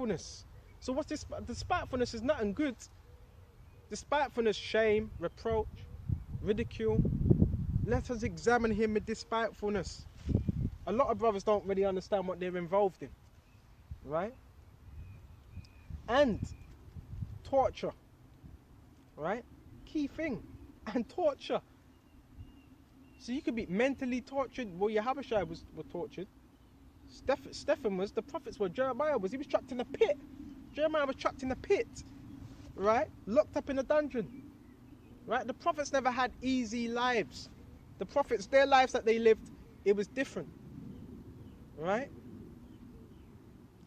despitefulness. So what's this? Despitefulness is nothing good. Despitefulness, shame, reproach, ridicule. Let us examine him with despitefulness. A lot of brothers don't really understand what they're involved in, right? And torture, right? Key thing, and torture. So you could be mentally tortured. Well, Yahushua were tortured. Stephen was, the prophets were, Jeremiah was, he was trapped in a pit. Jeremiah was trapped in a pit, right? Locked up in a dungeon, right? The prophets never had easy lives. The prophets, their lives that they lived, it was different, right?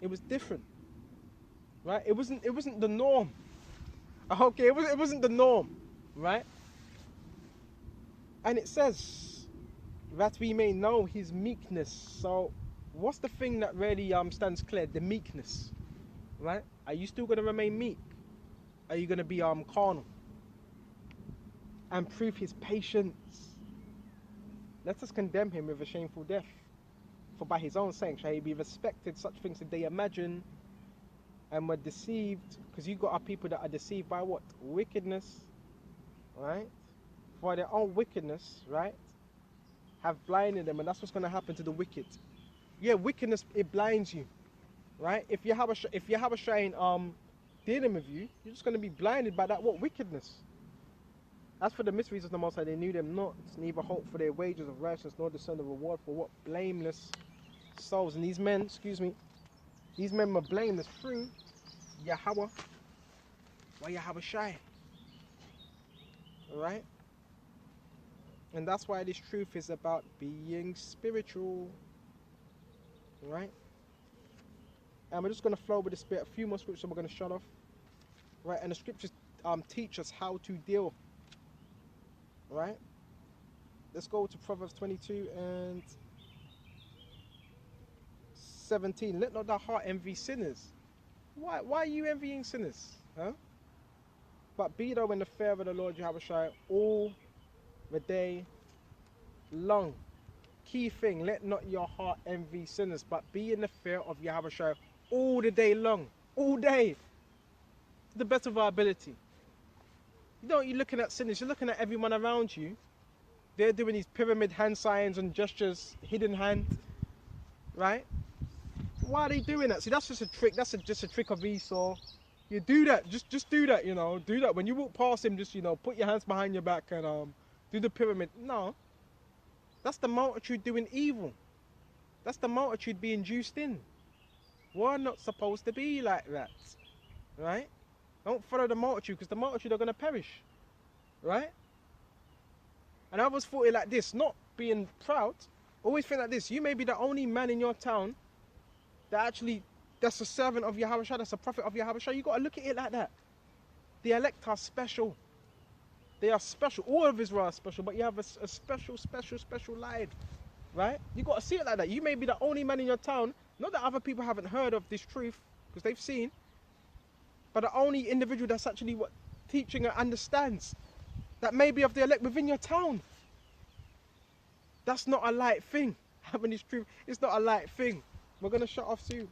It was different, right? It wasn't the norm. Okay, it wasn't the norm, right? And it says that we may know his meekness. So what's the thing that really stands clear? The meekness, right? Are you still going to remain meek? Are you going to be carnal? And prove his patience. Let us condemn him with a shameful death. For by his own saying shall he be respected. Such things did they imagine and were deceived. Because you got our people that are deceived by what? Wickedness, right? For their own wickedness, right? Have blinded them, and that's what's going to happen to the wicked. Yeah, wickedness, it blinds you, right? If you have a shine dealing with you, you're just going to be blinded by that what? Wickedness. As for the mysteries of the Most High, they knew them not, neither hope for their wages of righteousness, nor discern the reward for what? Blameless souls. And these men, these men were blameless through Yahweh. Why Yahweh shy? Alright? And that's why this truth is about being spiritual. Right? And we're just going to flow with the Spirit. A few more scriptures we're going to shut off. Right? And the scriptures teach us how to deal. Right? Let's go to Proverbs 22 and 17. Let not thy heart envy sinners. Why are you envying sinners? Huh? But be thou in the fear of the Lord Yahushua all the day long. Key thing, let not your heart envy sinners, but be in the fear of Yahushua all the day long. All day. To the best of our ability. You know, you're looking at sinners, you're looking at everyone around you. They're doing these pyramid hand signs and gestures, hidden hand, right? Why are they doing that? See, that's just a trick. That's just a trick of Esau. You do that. Just do that. You know, do that. When you walk past him, just put your hands behind your back and do the pyramid. No, that's the multitude doing evil. That's the multitude being juiced in. We're not supposed to be like that, right? Don't follow the multitude, because the multitude are going to perish, right? And I always thought it like this, not being proud. Always think like this: you may be the only man in your town that's a servant of Yahweh, that's a prophet of Yahweh. You got to look at it like that. The elect are special. They are special. All of Israel are special, but you have a special line, right? You got to see it like that. You may be the only man in your town. Not that other people haven't heard of this truth, because they've seen. But the only individual that's actually teaching and understands that may be of the elect within your town. That's not a light thing. Having this truth, it's not a light thing. We're going to shut off soon.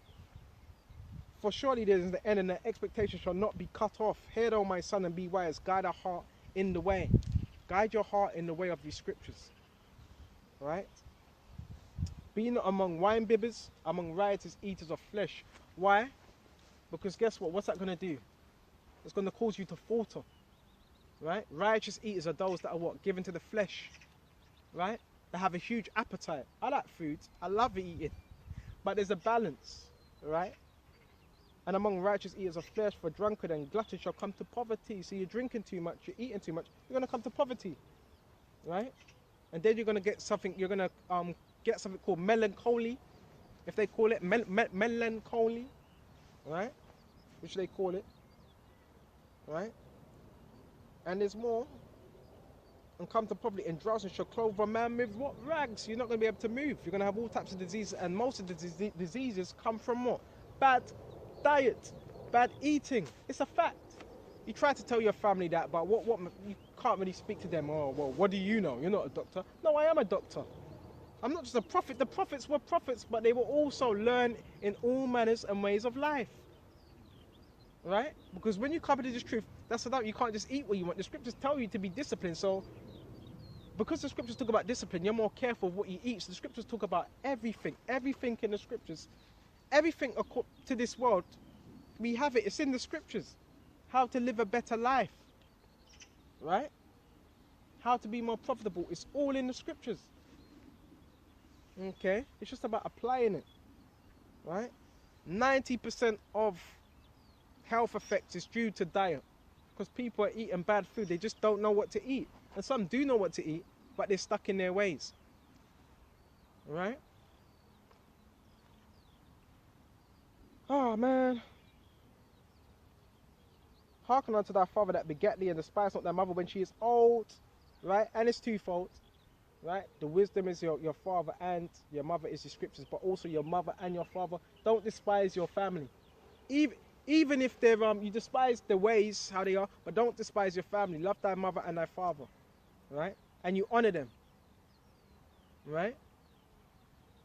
For surely there is the end, and the expectation shall not be cut off. Hear thou, my son, and be wise. Guide our heart in the way. Guide your heart in the way of these scriptures. Right? Be not among wine bibbers, among riotous eaters of flesh. Why? Because guess what? What's that going to do? It's going to cause you to falter. Right? Righteous eaters are those that are what? Given to the flesh. Right? They have a huge appetite. I like food. I love eating. But there's a balance. Right? And among righteous eaters of flesh, for drunkard and glutton shall come to poverty. So you're drinking too much, you're eating too much, you're going to come to poverty. Right? And then you're going to get something, you're going to get something called melancholy. If they call it melancholy. Right? Which they call it. Right? And there's more. And come to poverty, and drowsiness shall clothe a man with what? Rags. You're not going to be able to move. You're going to have all types of diseases, and most of the diseases come from what? Bad diet, bad eating. It's a fact. You try to tell your family that, but what you can't really speak to them. Oh, well, what do you know? You're not a doctor. No, I am a doctor. I'm not just a prophet. The prophets were prophets, but they were also learned in all manners and ways of life. right? Because when you come to this truth, that's about, you can't just eat what you want. The scriptures tell you to be disciplined. So because the scriptures talk about discipline, you're more careful of what you eat. So the scriptures talk about everything in the scriptures, everything to this world. We have it. It's in the scriptures. How to live a better life, right? How to be more profitable. It's all in the scriptures. Okay, it's just about applying it, right? 90% of health effects is due to diet, because people are eating bad food. They just don't know what to eat, and some do know what to eat, but they're stuck in their ways, right? Oh man, hearken unto thy father that begat thee, and despise not thy mother when she is old, right? And it's twofold, right? The wisdom is your father and your mother is the scriptures, but also your mother and your father. Don't despise your family, even if they're you despise the ways how they are, but don't despise your family. Love thy mother and thy father, right? And you honor them, right?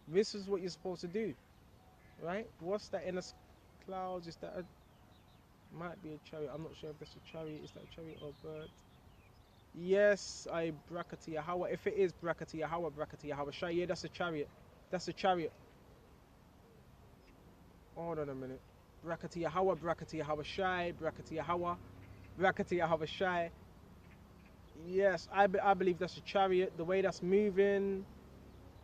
This is what you're supposed to do, right? What's that in the clouds? Is that might be a chariot? I'm not sure if that's a chariot. Is that a chariot or a bird? Yes, I Brakati Yahweh. If it is Brakati Yahweh, Brakati Yahweh Shai, yeah, that's a chariot. That's a chariot. Hold on a minute. Brakati Yahweh, Brakati Yahweh Shai, Brakati Yahweh, Brakati Yahweh Shai. Yes, I believe that's a chariot. The way that's moving,